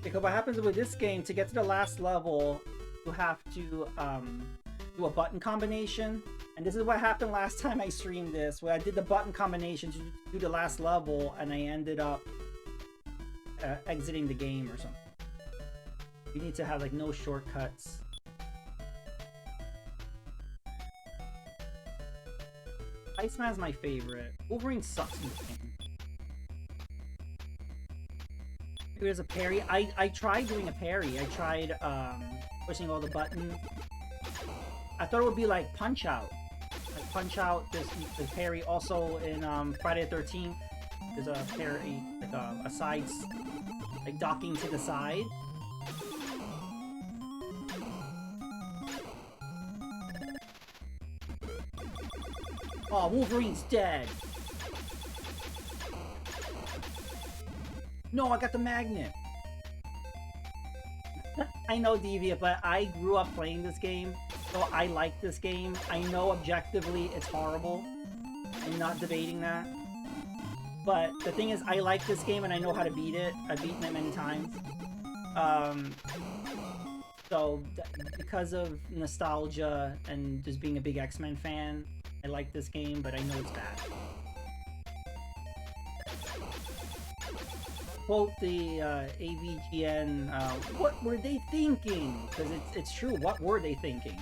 Because what happens with this game, to get to the last level, you have to do a button combination. And this is what happened last time I streamed this, where I did the button combination to do the last level, and I ended up exiting the game or something. You need to have like no shortcuts. Iceman's my favorite. Wolverine sucks in this game. There's a parry. I tried doing a parry. I tried pushing all the buttons. I thought it would be like Punch Out. Like Punch Out, there's the parry. Also in Friday the 13th, there's a parry, like a side, like docking to the side. Oh, Wolverine's dead. No, I got the magnet. I know, Deviant, but I grew up playing this game, so I like this game. I know objectively it's horrible. I'm not debating that. But the thing is, I like this game and I know how to beat it. I've beaten it many times. So, because of nostalgia and just being a big X-Men fan, I like this game, but I know it's bad. Quote the AVGN, what were they thinking? Because it's true, what were they thinking?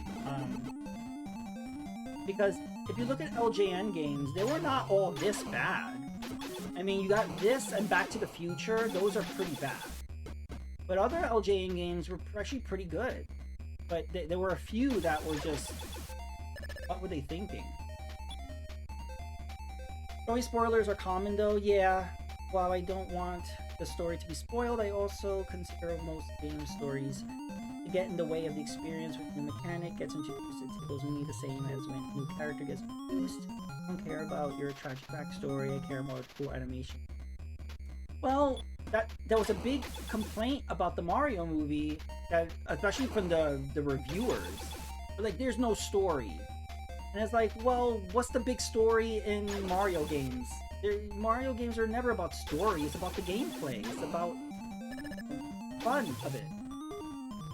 Because if you look at LJN games, they were not all this bad. I mean, you got this and Back to the Future, those are pretty bad. But other LJN games were actually pretty good. But there were a few that were just, what were they thinking? Story spoilers are common though, yeah. While I don't want the story to be spoiled, I also consider most game stories to get in the way of the experience when the mechanic gets introduced. It goes me the same as when a new character gets introduced. I don't care about your tragic backstory, I care about cool animation. Well, that was a big complaint about the Mario movie, that especially from the reviewers. They're like, there's no story. And it's like, well, what's the big story in Mario games? Mario games are never about story, it's about the gameplay, it's about fun of it.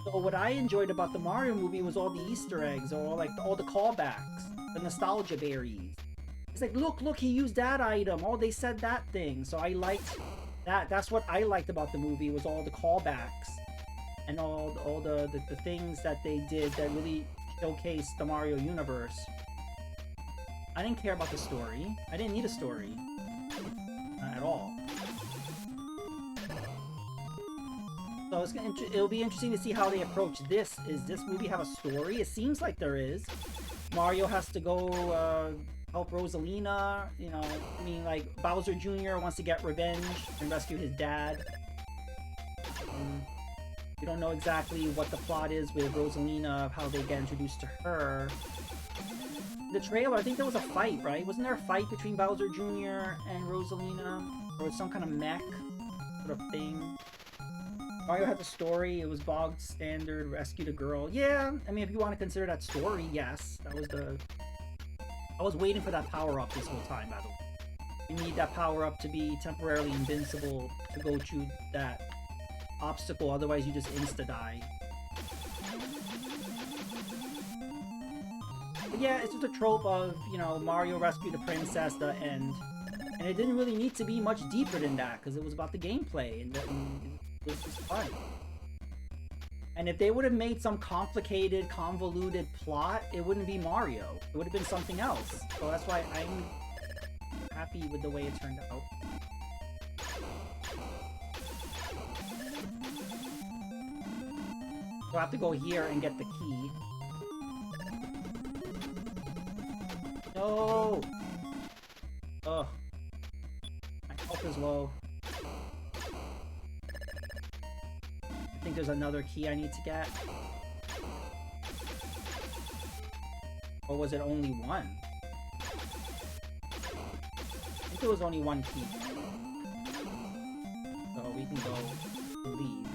So what I enjoyed about the Mario movie was all the Easter eggs, or like all the callbacks, the nostalgia berries. It's like, look, he used that item, oh, they said that thing. So I liked that. That's what I liked about the movie, was all the callbacks and all the things that they did that really showcased the Mario universe. I didn't care about the story. I didn't need a story. At all. So it'll be interesting to see how they approach this. Is this movie have a story? It seems like there is. Mario has to go help Rosalina. You know, I mean, like Bowser Jr. wants to get revenge and rescue his dad. We don't know exactly what the plot is with Rosalina, of how they get introduced to her. The trailer, I think there was a fight, right? Wasn't there a fight between Bowser Jr. and Rosalina? Or some kind of mech sort of thing? Mario had the story, it was bog standard, rescued a girl. Yeah, I mean, if you want to consider that story, yes. That was the... I was waiting for that power-up this whole time, by the way. You need that power-up to be temporarily invincible to go through that obstacle, otherwise you just insta-die. But yeah, it's just a trope of, you know, Mario rescued the princess, the end. And it didn't really need to be much deeper than that, because it was about the gameplay, and it was just fun. And if they would have made some complicated, convoluted plot, it wouldn't be Mario. It would have been something else. So that's why I'm happy with the way it turned out. So I have to go here and get the key. No! Ugh. My health is low. I think there's another key I need to get. Or was it only one? I think there was only one key. So we can go leave.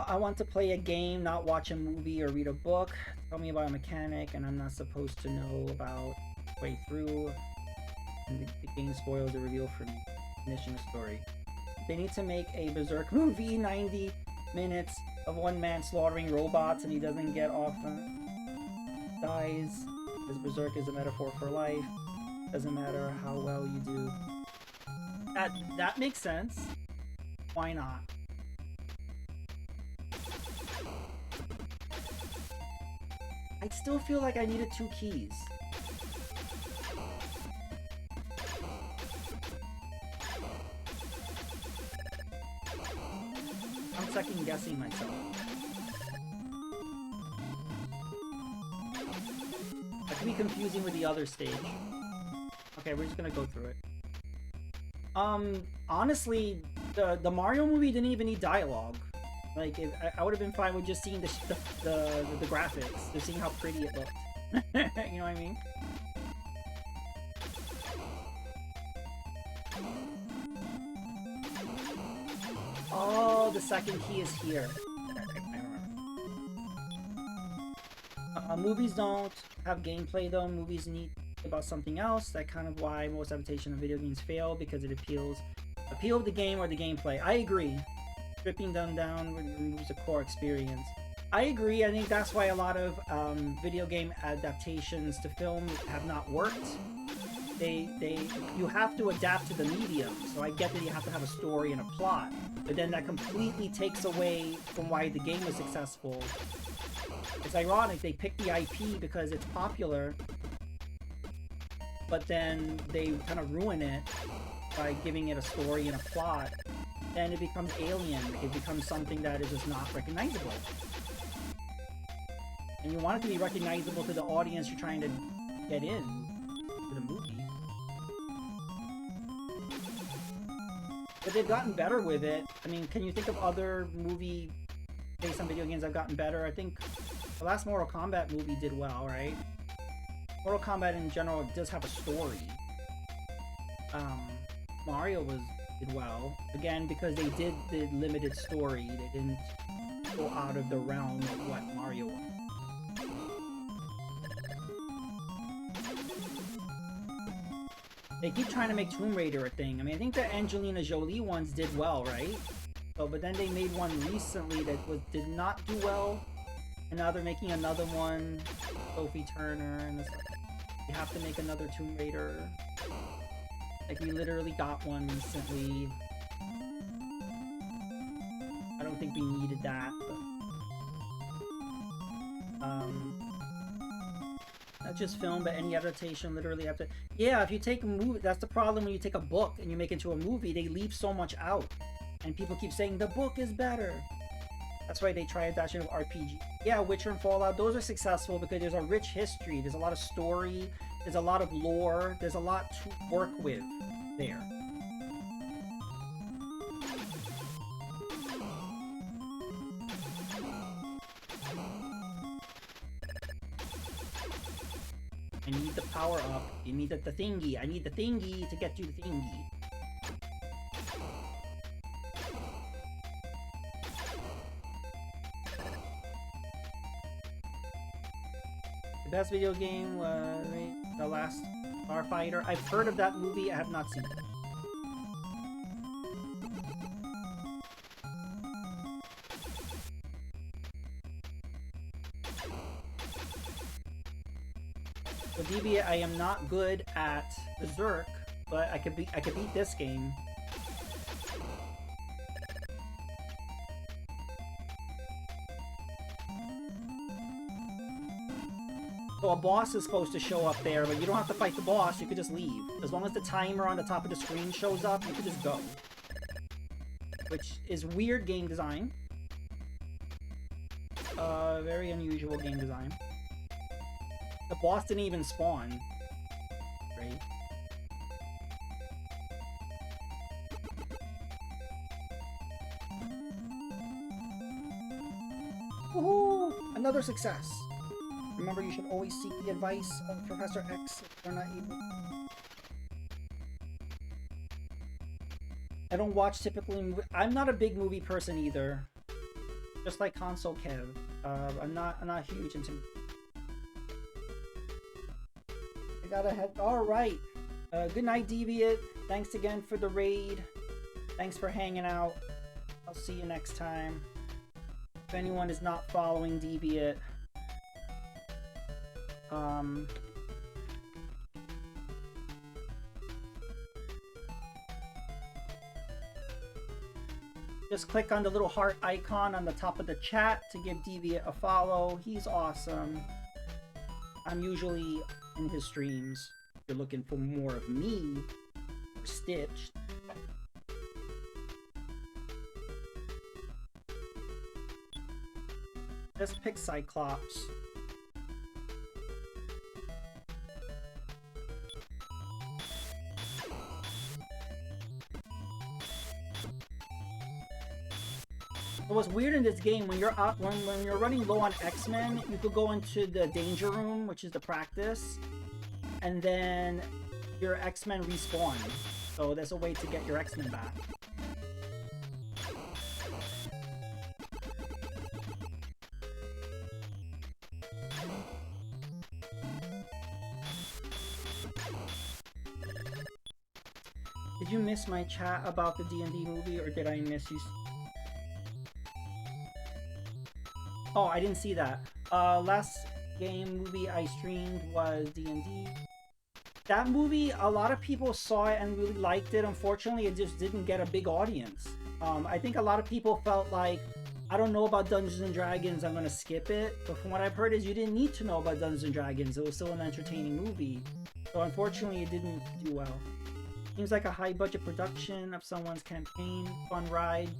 I want to play a game, not watch a movie or read a book. Tell me about a mechanic and I'm not supposed to know about way through. And the game spoils the reveal for me, finishing the story. They need to make a Berserk movie, 90 minutes of one man slaughtering robots and he doesn't get off on dies. Because Berserk is a metaphor for life. Doesn't matter how well you do. That makes sense. Why not? I still feel like I needed 2 keys. I'm second guessing myself. That could be confusing with the other stage. Okay, we're just gonna go through it. Honestly, the Mario movie didn't even need dialogue. Like, I would have been fine with just seeing the graphics, just seeing how pretty it looked. You know what I mean? Oh, the second key is here. Movies don't have gameplay though. Movies need about something else. That's kind of why most adaptation of video games fail, because it appeal of the game or the gameplay. I agree. Stripping them down removes the core experience. I agree. I think that's why a lot of video game adaptations to film have not worked. You have to adapt to the medium, so I get that you have to have a story and a plot, but then that completely takes away from why the game was successful. It's ironic, they picked the IP because it's popular, but then they kind of ruin it by giving it a story and a plot. Then it becomes alien, it becomes something that is just not recognizable. And you want it to be recognizable to the audience you're trying to get in to the movie. But they've gotten better with it. I mean, can you think of other movie based on video games that have gotten better? I think the last Mortal Kombat movie did well, right? Mortal Kombat in general does have a story. Mario did well. Again, because they did the limited story. They didn't go out of the realm of what Mario was. They keep trying to make Tomb Raider a thing. I mean, I think the Angelina Jolie ones did well, right? So, but then they made one recently that did not do well, and now they're making another one. Sophie Turner, and this, you have to make another Tomb Raider. Like, we literally got one recently. I don't think we needed that, but not just film, but any adaptation literally have to... Yeah, if you take a movie, that's the problem when you take a book and you make it into a movie, they leave so much out. And people keep saying, the book is better. That's why they try adaptation of RPG. Yeah, Witcher and Fallout, those are successful because there's a rich history, there's a lot of story, there's a lot of lore, there's a lot to work with there. I need the power up. You need the thingy. I need the thingy to get you the thingy. The best video game was The Last Starfighter. I've heard of that movie. I have not seen it. So DB, I am not good at Berserk, but I could beat this game. So a boss is supposed to show up there, but you don't have to fight the boss, you could just leave. As long as the timer on the top of the screen shows up, you could just go. Which is weird game design. Very unusual game design. The boss didn't even spawn. Right? Woohoo! Another success! Remember, you should always seek the advice of Professor X if you're not able. I don't watch typically... I'm not a big movie person either. Just like Console Kev. I'm not huge into... I gotta head... Alright! Good night, Deviant. Thanks again for the raid. Thanks for hanging out. I'll see you next time. If anyone is not following Deviant, just click on the little heart icon on the top of the chat to give Deviant a follow. He's awesome. I'm usually in his streams. If you're looking for more of me, or Stitch. Just pick Cyclops. What's weird in this game, when you're out, when you're running low on X-Men, you could go into the danger room, which is the practice, and then your X-Men respawn. So there's a way to get your X-Men back. Did you miss my chat about the D&D movie, or did I miss you? Oh, I didn't see that. Last game movie I streamed was D&D. That movie, a lot of people saw it and really liked it. Unfortunately, it just didn't get a big audience. I think a lot of people felt like, I don't know about Dungeons and Dragons, I'm gonna skip it. But from what I've heard is you didn't need to know about Dungeons and Dragons. It was still an entertaining movie. So unfortunately, it didn't do well. Seems like a high-budget production of someone's campaign, fun ride.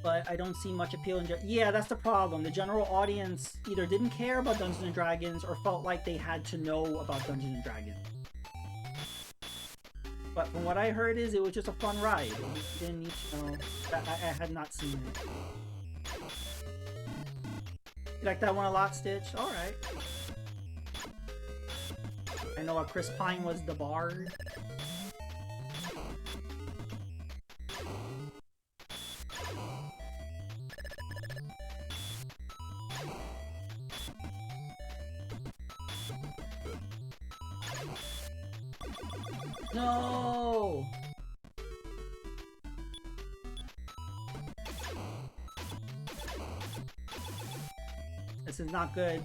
But I don't see much appeal in... Yeah, that's the problem. The general audience either didn't care about Dungeons & Dragons or felt like they had to know about Dungeons & Dragons. But from what I heard is it was just a fun ride. You didn't need to know. I had not seen it. You like that one a lot, Stitch? Alright. I know Chris Pine was the bard. No! This is not good.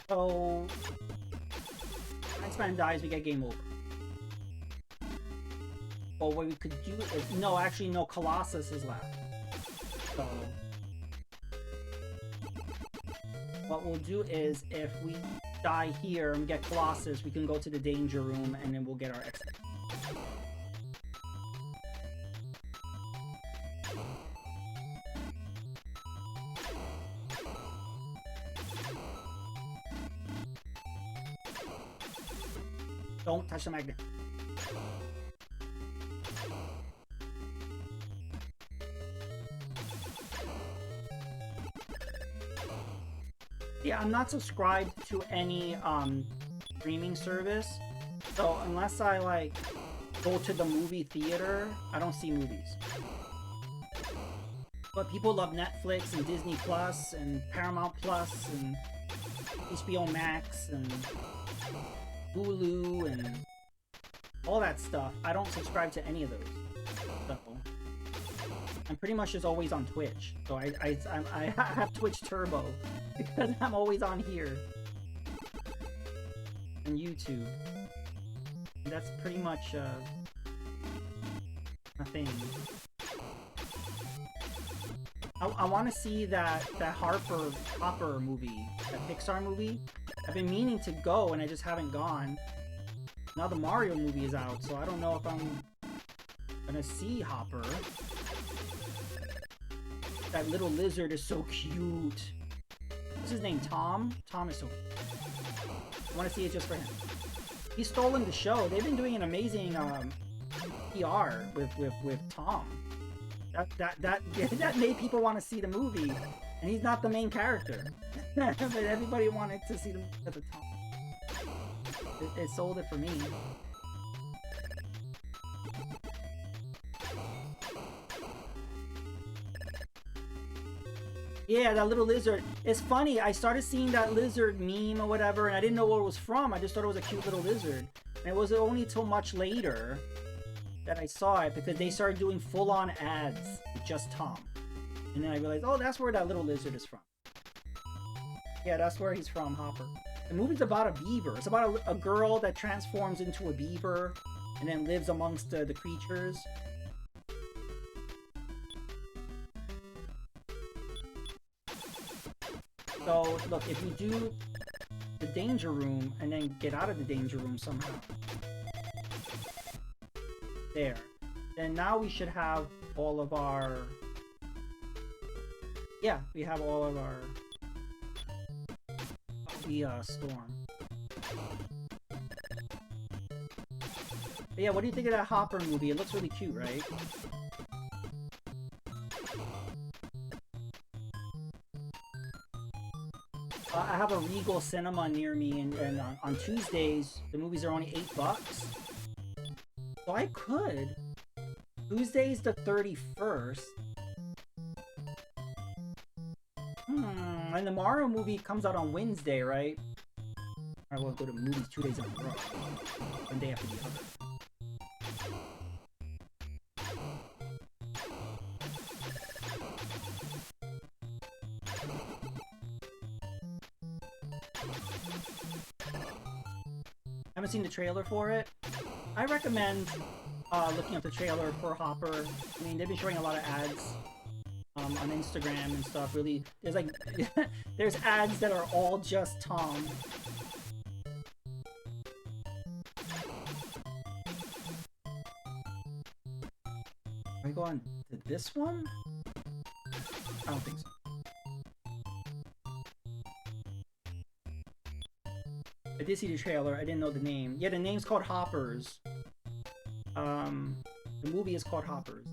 So... X-Men dies, we get game over. But what we could do is... No, actually, no, Colossus is left. So... What we'll do is, if we die here and get Colossus, we can go to the danger room and then we'll get our exit. Don't touch the magnet. Yeah, I'm not subscribed to any streaming service, so unless I like go to the movie theater, I don't see movies. But people love Netflix and Disney Plus and Paramount Plus and HBO Max and Hulu and all that stuff. I don't subscribe to any of those. So I'm pretty much just always on Twitch. So I have Twitch Turbo because I'm always on here. And YouTube. And that's pretty much a thing. I want to see that Hopper movie, that Pixar movie. I've been meaning to go and I just haven't gone. Now the Mario movie is out, so I don't know if I'm gonna see Hopper. That little lizard is so cute. What's his name? Tom? Tom is so cute. I want to see it just for him. He's stolen the show. They've been doing an amazing PR with Tom. That made people want to see the movie, and he's not the main character. But everybody wanted to see the Tom. It sold it for me. Yeah, that little lizard. It's funny, I started seeing that lizard meme or whatever, and I didn't know what it was from. I just thought it was a cute little lizard. And it was only till much later that I saw it, because they started doing full-on ads with just Tom. And then I realized, oh, that's where that little lizard is from. Yeah, that's where he's from, Hopper. The movie's about a beaver. It's about a girl that transforms into a beaver and then lives amongst the creatures. So, look, if you do the danger room and then get out of the danger room somehow. There. Then now we should have all of our... Yeah, we have all of our... the storm. But yeah, what do you think of that Hopper movie? It looks really cute, right? I have a Regal Cinema near me, and on Tuesdays, the movies are only $8. So I could. Tuesday's the 31st. And the Mario movie comes out on Wednesday, right? I will go to movies 2 days in a row. One day after the other. Haven't seen the trailer for it. I recommend looking up the trailer for Hopper. I mean, they've been showing a lot of ads on Instagram and stuff. Really, there's like there's ads that are all just Tom. Are we going to this one? I don't think so. I did see the trailer. I didn't know the name. Yeah, the name's called Hoppers. The movie is called Hoppers.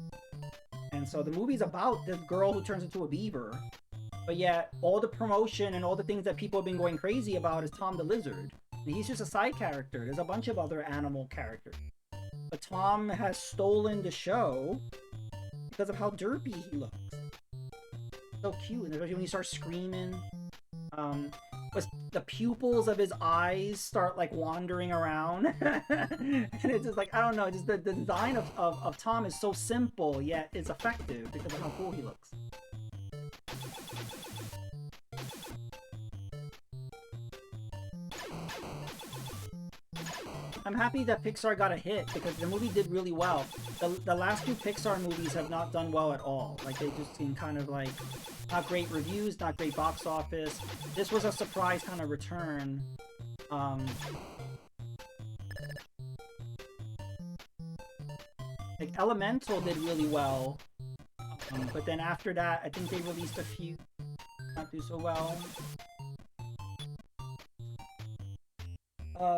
And so the movie's about this girl who turns into a beaver. But yet, all the promotion and all the things that people have been going crazy about is Tom the Lizard. And he's just a side character. There's a bunch of other animal characters. But Tom has stolen the show because of how derpy he looks. So cute. And especially when he starts screaming. The pupils of his eyes start like wandering around. And it's just like, I don't know, just the design of Tom is so simple, yet it's effective because of how cool he looks. I'm happy that Pixar got a hit because the movie did really well. The last two Pixar movies have not done well at all. Like, they just seem kind of like not great reviews, not great box office. This was a surprise kind of return. Like, Elemental did really well. But then after that, I think they released a few not do so well.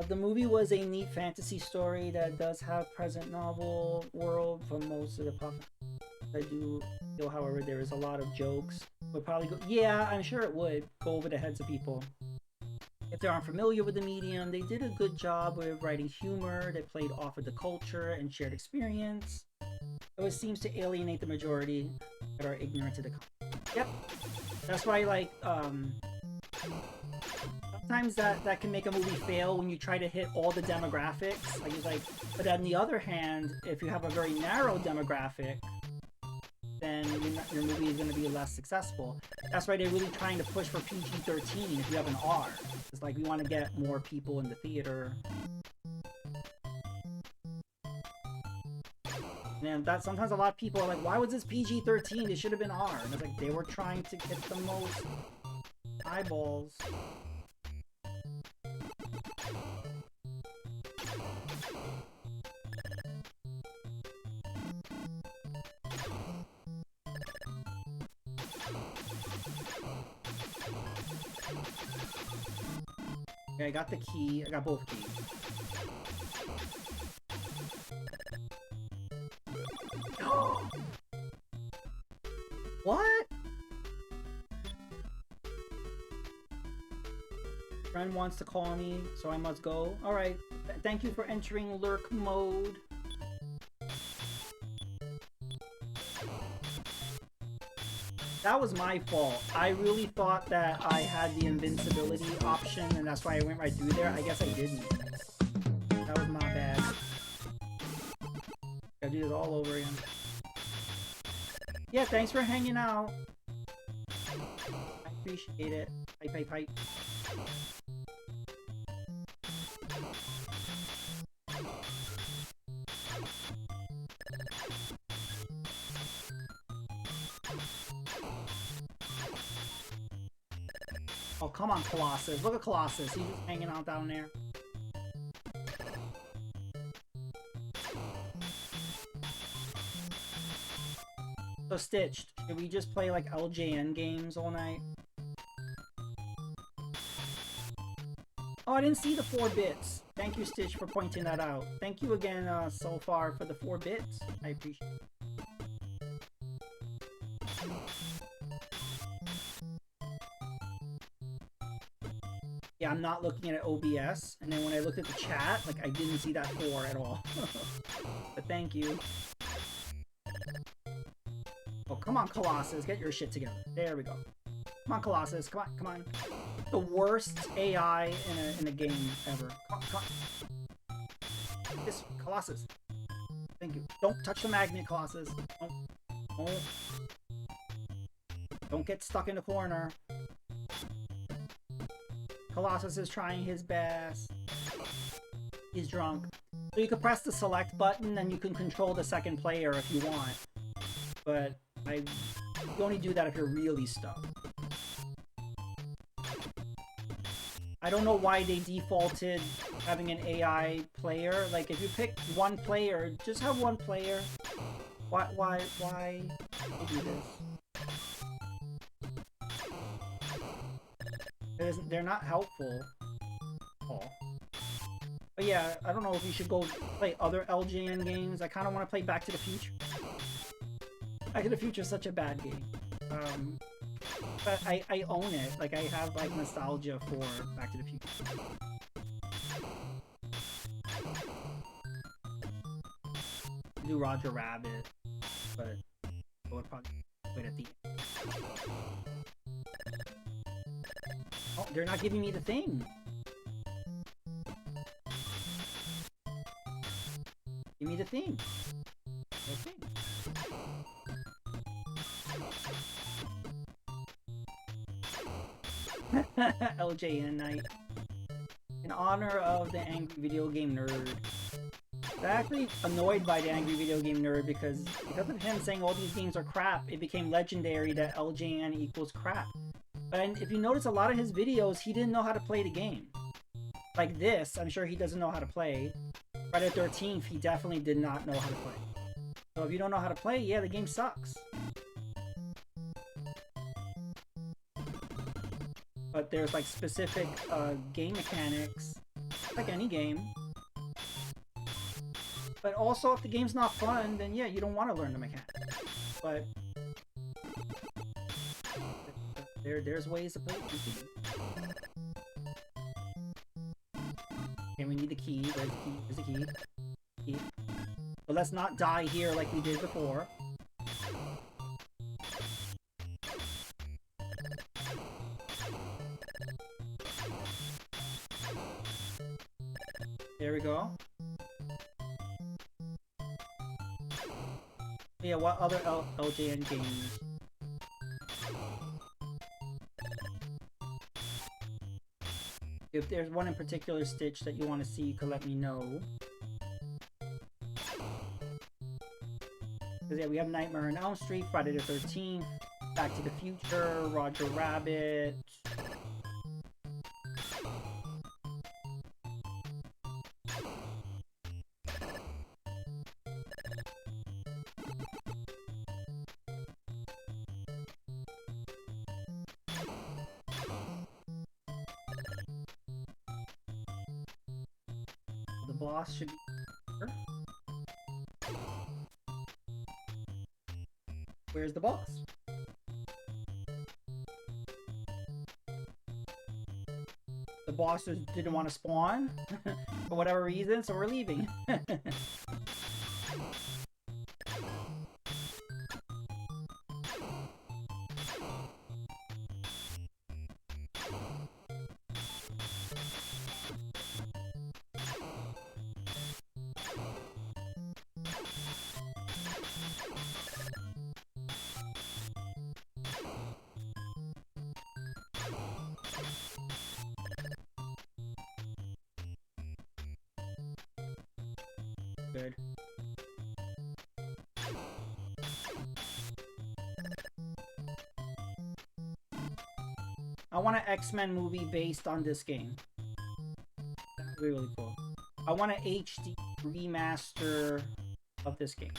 The movie was a neat fantasy story that does have present novel world for most of the pop. I do feel, however, there is a lot of jokes. Would probably go, yeah, I'm sure it would go over the heads of people. If they aren't familiar with the medium, they did a good job with writing humor that played off of the culture and shared experience. Though it seems to alienate the majority that are ignorant to the concept. Yep, that's why, like, sometimes that can make a movie fail when you try to hit all the demographics. Like, it's like, but on the other hand, if you have a very narrow demographic, then your movie is going to be less successful. That's why they're really trying to push for PG-13 if you have an R. It's like, we want to get more people in the theater. And that sometimes a lot of people are like, why was this PG-13? It should have been R. And it's like, they were trying to get the most eyeballs. Okay, I got the key. I got both keys. What? Friend wants to call me, so I must go. Alright, thank you for entering lurk mode. That was my fault. I really thought that I had the invincibility option, and that's why I went right through there. I guess I didn't. That was my bad. Gotta do this all over again. Yeah, thanks for hanging out. I appreciate it. Pipe, pipe, pipe. Oh, come on, Colossus. Look at Colossus. He's just hanging out down there. So, Stitched, should we just play, like, LJN games all night? Oh, I didn't see the 4 bits. Thank you, Stitch, for pointing that out. Thank you again, so far, for the 4 bits. I appreciate it. Yeah, I'm not looking at it OBS, and then when I looked at the chat, like, I didn't see that 4 at all. But thank you. Oh, come on, Colossus, get your shit together. There we go. Come on, Colossus, come on, come on. The worst AI in a game ever. Come on. This, Colossus. Thank you. Don't touch the magnet, Colossus. Don't get stuck in the corner. Colossus is trying his best. He's drunk. So you can press the select button and you can control the second player if you want. But you only do that if you're really stuck. I don't know why they defaulted having an AI player. Like, if you pick one player, just have one player. Why do this? They're not helpful. Oh. But yeah, I don't know if you should go play other LJN games. I kind of want to play Back to the Future. Back to the Future is such a bad game. But I own it. Like, I have, like, nostalgia for Back to the Future. Do Roger Rabbit, but I would probably wait at the end. Oh, they're not giving me the thing. Give me the thing. Okay. LJN night. In honor of the angry video game nerd. I'm actually annoyed by the angry video game nerd because of him saying all these games are crap, it became legendary that LJN equals crap. But if you notice a lot of his videos, he didn't know how to play the game. Like this, I'm sure he doesn't know how to play. Friday the 13th, he definitely did not know how to play. So if you don't know how to play, yeah, the game sucks. But there's like specific game mechanics, like any game. But also, if the game's not fun, then yeah, you don't want to learn the mechanics. But there's ways to play the game. Okay, we need the key. Where's the key? Where's the key? Key. But let's not die here like we did before. There we go. Yeah, what other LJN games? If there's one in particular, Stitch, that you want to see, you can let me know. Because yeah, we have Nightmare on Elm Street, Friday the 13th, Back to the Future, Roger Rabbit. The boss should be here. Where's the boss? The boss just didn't want to spawn for whatever reason, so we're leaving. good. I want an X-Men movie based on this game. That would be really cool. I want an HD remaster of this game.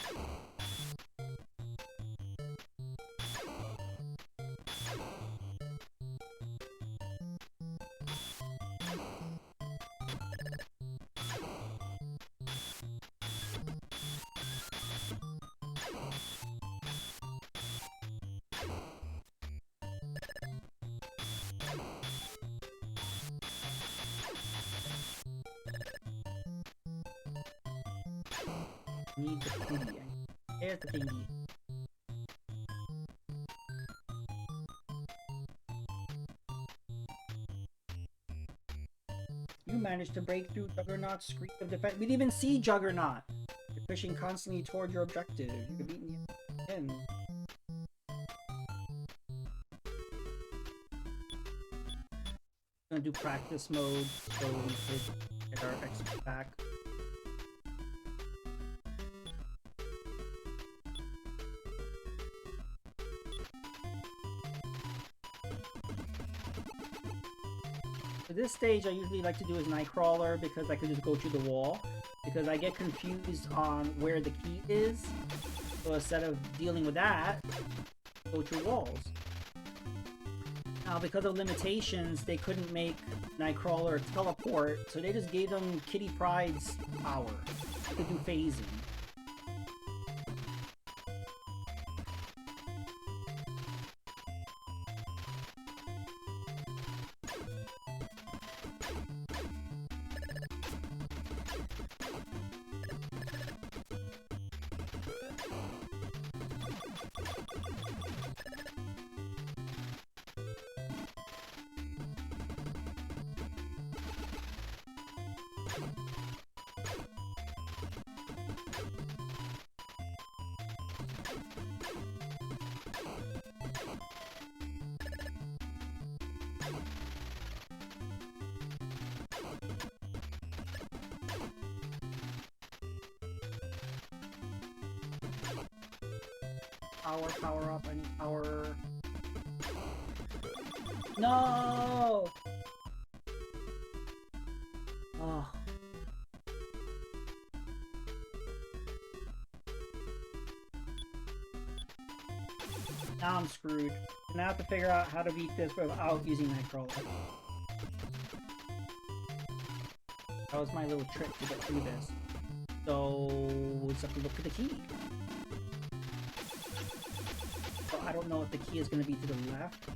Need the thingy. There's the thingy. You managed to break through Juggernaut's screech of defense. We didn't even see Juggernaut. You're pushing constantly toward your objective. You can beat me again. Gonna do practice mode so we could get our XP back. For this stage, I usually like to do as Nightcrawler because I can just go through the wall. Because I get confused on where the key is. So instead of dealing with that, go through walls. Now, because of limitations, they couldn't make Nightcrawler teleport, so they just gave them Kitty Pryde's power. They could do phasing. Power up, I need power. No! Oh. Now I'm screwed. Now I have to figure out how to beat this without using Nightcrawler. That was my little trick to get through this. So, we'll just have to look for the key. So I don't know if the key is going to be to the left.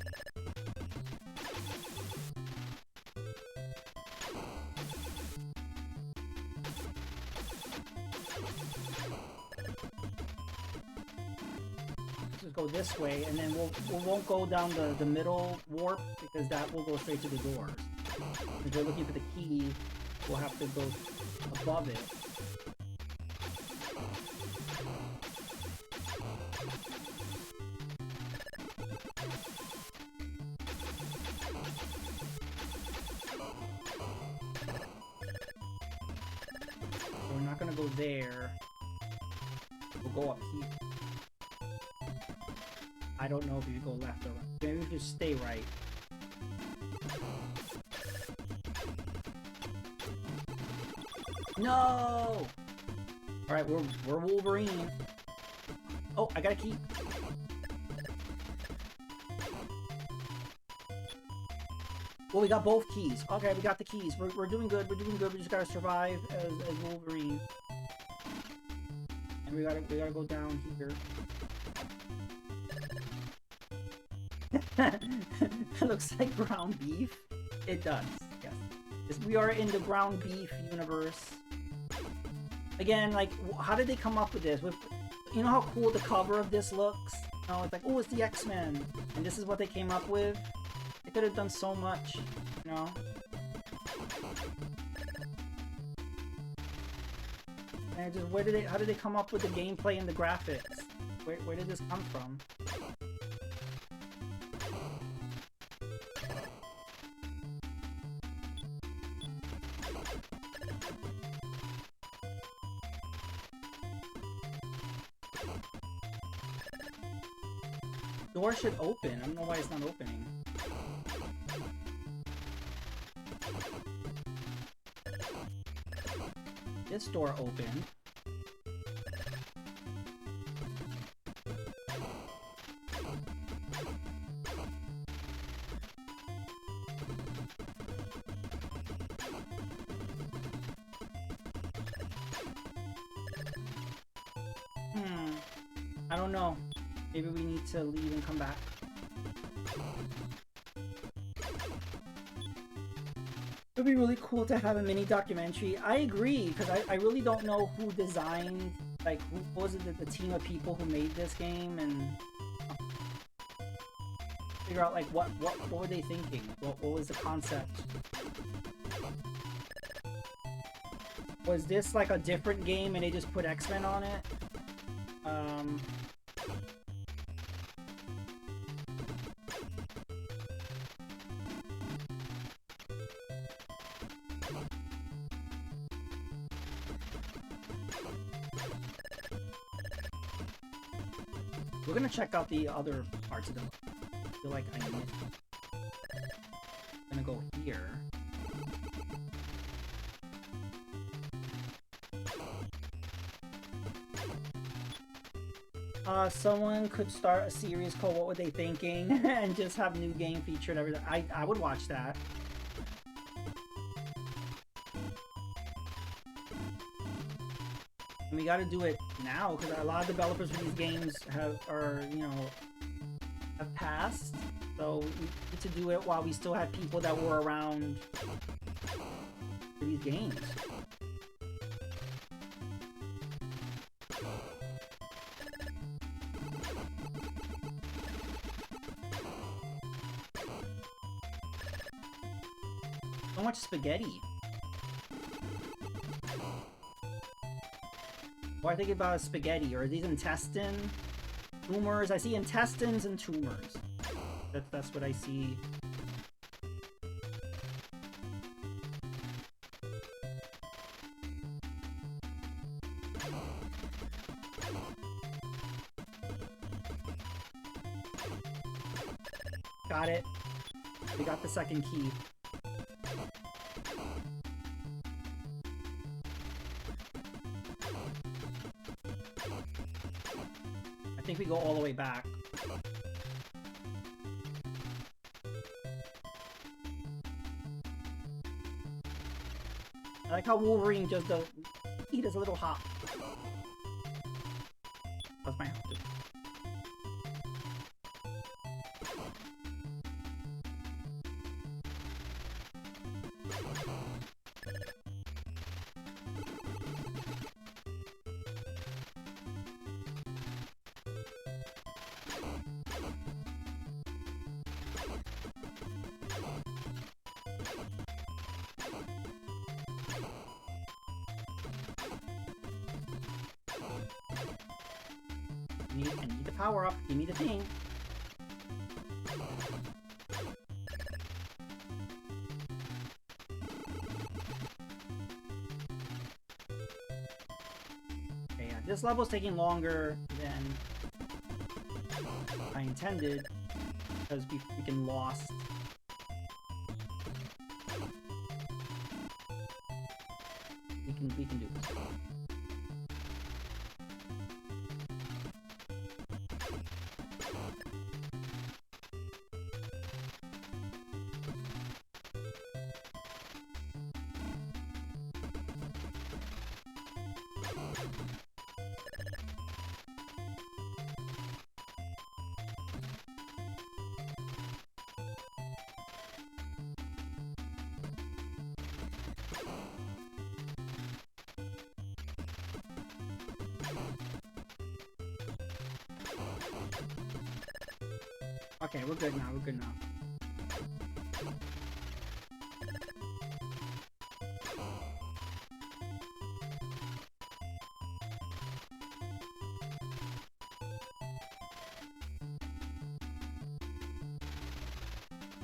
Let's just go this way, and then we won't go down the middle warp, because that will go straight to the doors. If we're looking for the key, we'll have to go above it. Go there. We'll go up here. I don't know if you go left or right. Maybe we just stay right. No! Alright, we're Wolverine. Oh, I got a key. Well, we got both keys. Okay, we got the keys. We're doing good. We're doing good. We just gotta survive as Wolverine. And we gotta go down here. It looks like ground beef. It does. Yes. We are in the ground beef universe. Again, like, how did they come up with this? You know how cool the cover of this looks? You know, it's like, oh, it's the X-Men, and this is what they came up with. They could have done so much, you know? And just how did they come up with the gameplay and the graphics? Where did this come from? Door should open. I don't know why it's not opening. This door opened. I don't know. Maybe we need to leave and come back. It would be really cool to have a mini documentary. I agree, because I really don't know who designed, like, who was it, the team of people who made this game, and figure out, like, what were they thinking? What was the concept? Was this, like, a different game and they just put XMen on it? We're gonna check out the other parts of them. I feel like I need it. I'm gonna go here. Someone could start a series called What Were They Thinking? And just have new game featured every day. I would watch that. And we gotta do it now, because a lot of developers for these games have passed. So we need to do it while we still have people that were around for these games. So much spaghetti. What I think about is spaghetti, or are these intestine? Tumors? I see intestines and tumors. That's what I see. Got it. We got the second key. I think we go all the way back. I like how Wolverine just does. He does a little hop. That's my hop. I need the power up. Give me the thing. Okay, yeah, this level's taking longer than I intended because we freaking lost. We can do this. Okay, we're good now, we're good now.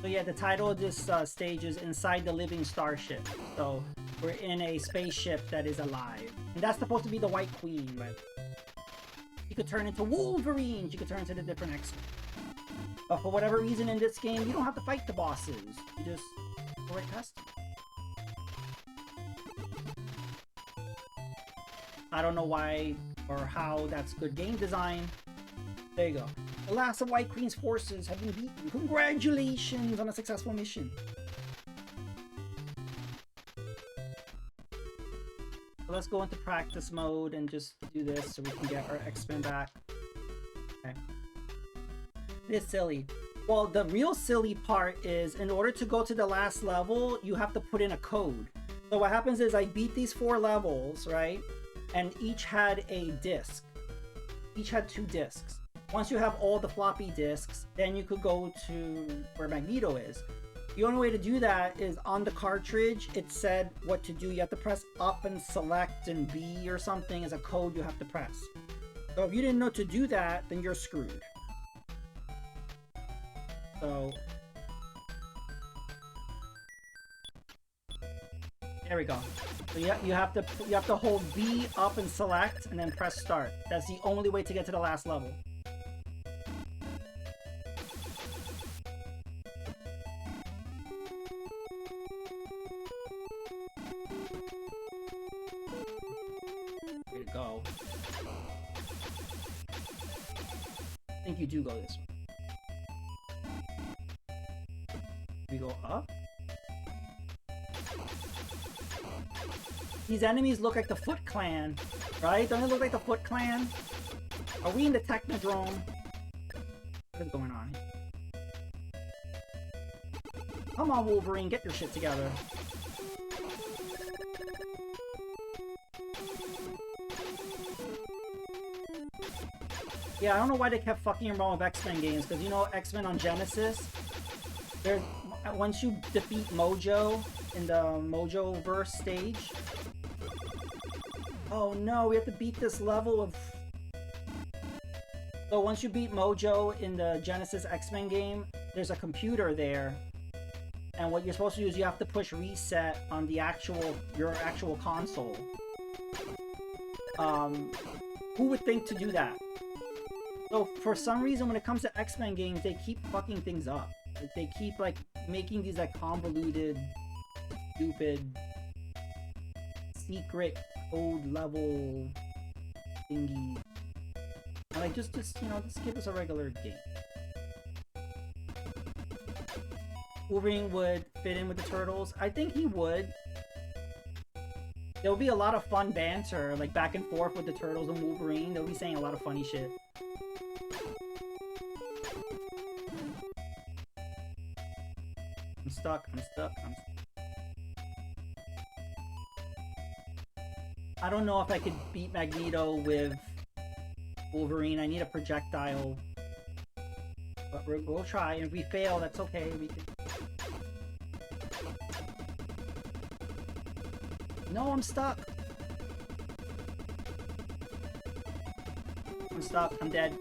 So yeah, the title of this stage is Inside the Living Starship. So we're in a spaceship that is alive. And that's supposed to be the White Queen, but she could turn into Wolverine. She could turn into the different X-Men. But for whatever reason in this game, you don't have to fight the bosses. You just go right past them. I don't know why or how that's good game design. There you go. The last of White Queen's forces have been beaten. Congratulations on a successful mission. So let's go into practice mode and just do this so we can get our XMen back. Okay. It's silly. Well, the real silly part is in order to go to the last level, you have to put in a code. So what happens is I beat these 4 levels, right? And each had a disc. Each had 2 discs. Once you have all the floppy disks, then you could go to where Magneto is. The only way to do that is on the cartridge, it said what to do. You have to press up and select and B or something as a code you have to press. So if you didn't know to do that, then you're screwed. So there we go. So you have to hold B up and select and then press start. That's the only way to get to the last level. Way to go. I think you do go this way. We go up. These enemies look like the Foot Clan, right? Don't they look like the Foot Clan? Are we in the Technodrome? What is going on here? Come on, Wolverine, get your shit together. Yeah, I don't know why they kept fucking around with X-Men games, because you know X-Men on Genesis? There's, once you defeat Mojo in the Mojo-verse stage... Oh no, we have to beat this level of... So once you beat Mojo in the Genesis X-Men game, there's a computer there. And what you're supposed to do is you have to push reset on the your actual console. Who would think to do that? So for some reason when it comes to X-Men games, they keep fucking things up. Like, they keep like making these like convoluted, stupid, secret code level thingy. And like just you know, just give us a regular game. Wolverine would fit in with the Turtles. I think he would. There will be a lot of fun banter, like back and forth with the Turtles and Wolverine. They'll be saying a lot of funny shit. I'm stuck. I don't know if I could beat Magneto with Wolverine. I need a projectile. But we'll try, and if we fail, that's okay. We can... No, I'm stuck. I'm stuck. I'm dead.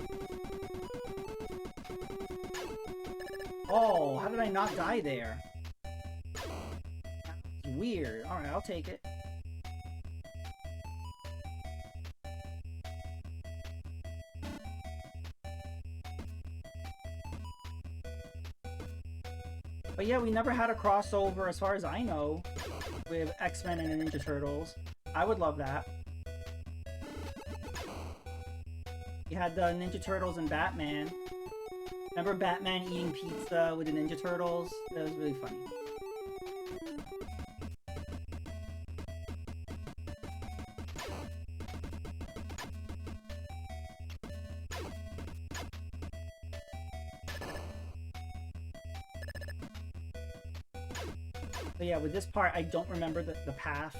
Oh, how did I not die there? That's weird. Alright, I'll take it. But yeah, we never had a crossover, as far as I know, with X-Men and the Ninja Turtles. I would love that. You had the Ninja Turtles and Batman. Remember Batman eating pizza with the Ninja Turtles? That was really funny. But yeah, with this part, I don't remember the path.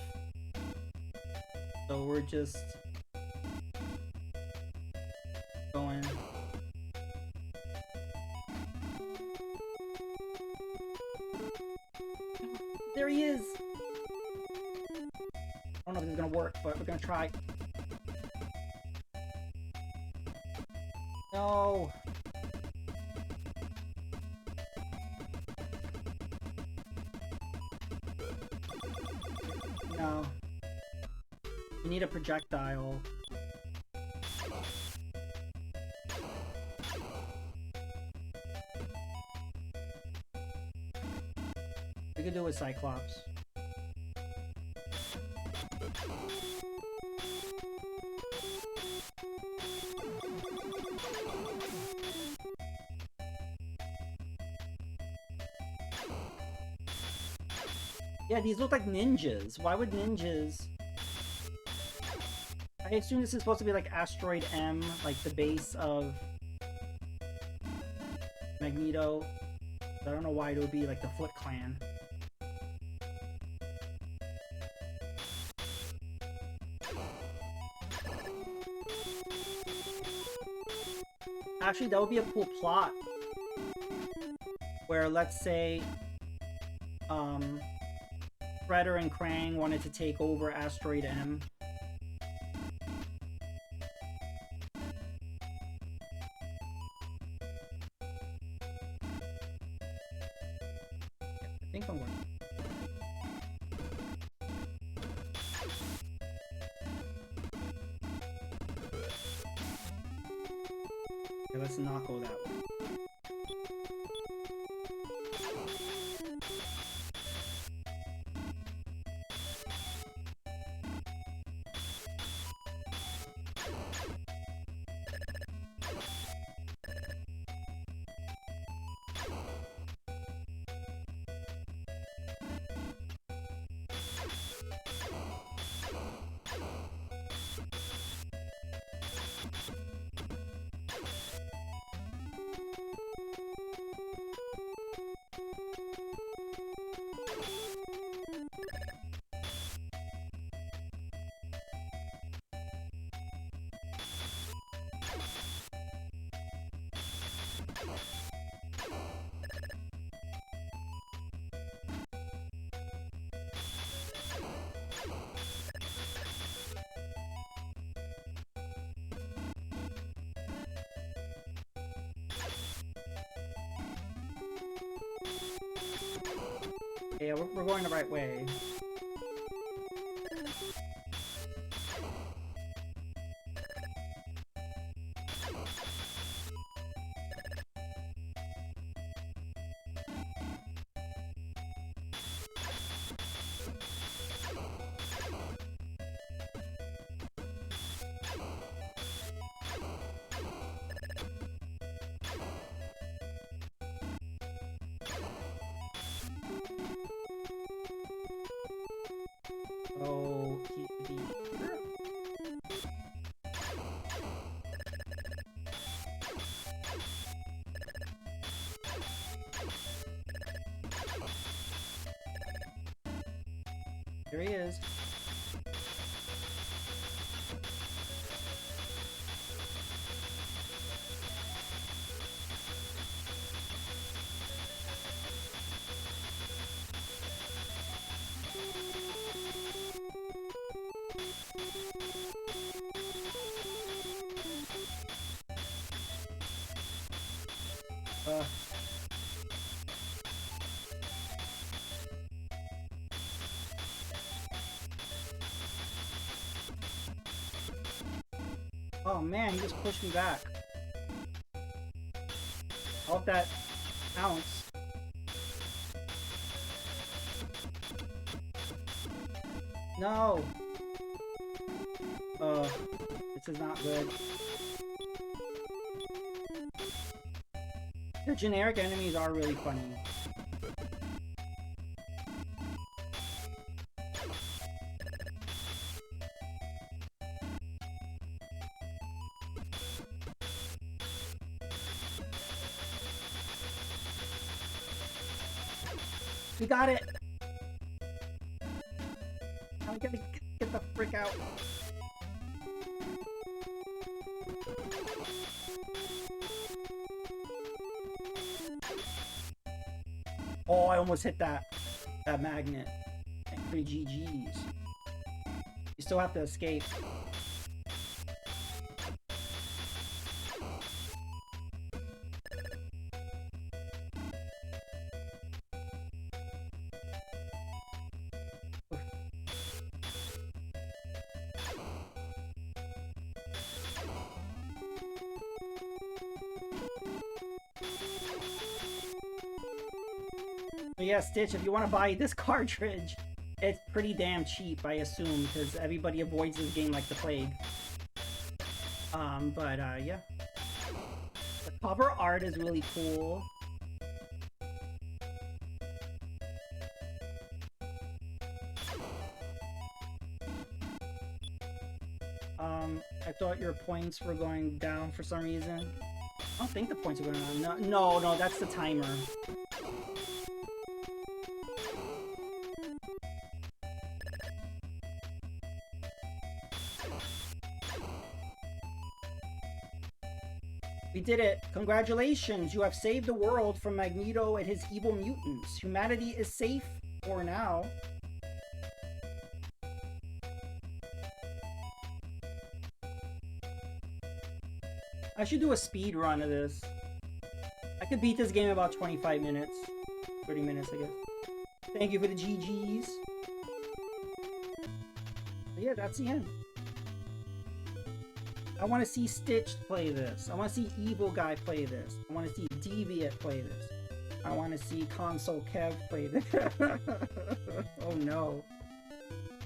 So we're just going. There he is! I don't know if this is gonna work, but we're gonna try. No! No. We need a projectile. could do with Cyclops. Yeah, these look like ninjas. Why would ninjas... I assume this is supposed to be like Asteroid M, like the base of Magneto. I don't know why it would be like the Foot Clan. Actually, that would be a cool plot. Where, let's say, Shredder and Krang wanted to take over Asteroid M. I think I'm working. Okay, let's not go that way. Yeah, we're going the right way. Oh, there he is. Oh man, he just pushed me back. I hope that counts. No! Oh, this is not good. The generic enemies are really funny. We got it! Now we gotta get the frick out. Oh, I almost hit that magnet. And 3 GGs. You still have to escape. But yeah, Stitch, if you want to buy this cartridge, it's pretty damn cheap, I assume, because everybody avoids this game like the plague. Yeah. The cover art is really cool. I thought your points were going down for some reason. I don't think the points are going down. No, that's the timer. We did it! Congratulations! You have saved the world from Magneto and his evil mutants. Humanity is safe for now. I should do a speed run of this. I could beat this game in about 25 minutes. 30 minutes, I guess. Thank you for the GGs. But yeah, that's the end. I want to see Stitch play this. I want to see Evil Guy play this. I want to see Deviant play this. I want to see Console Kev play this. Oh no.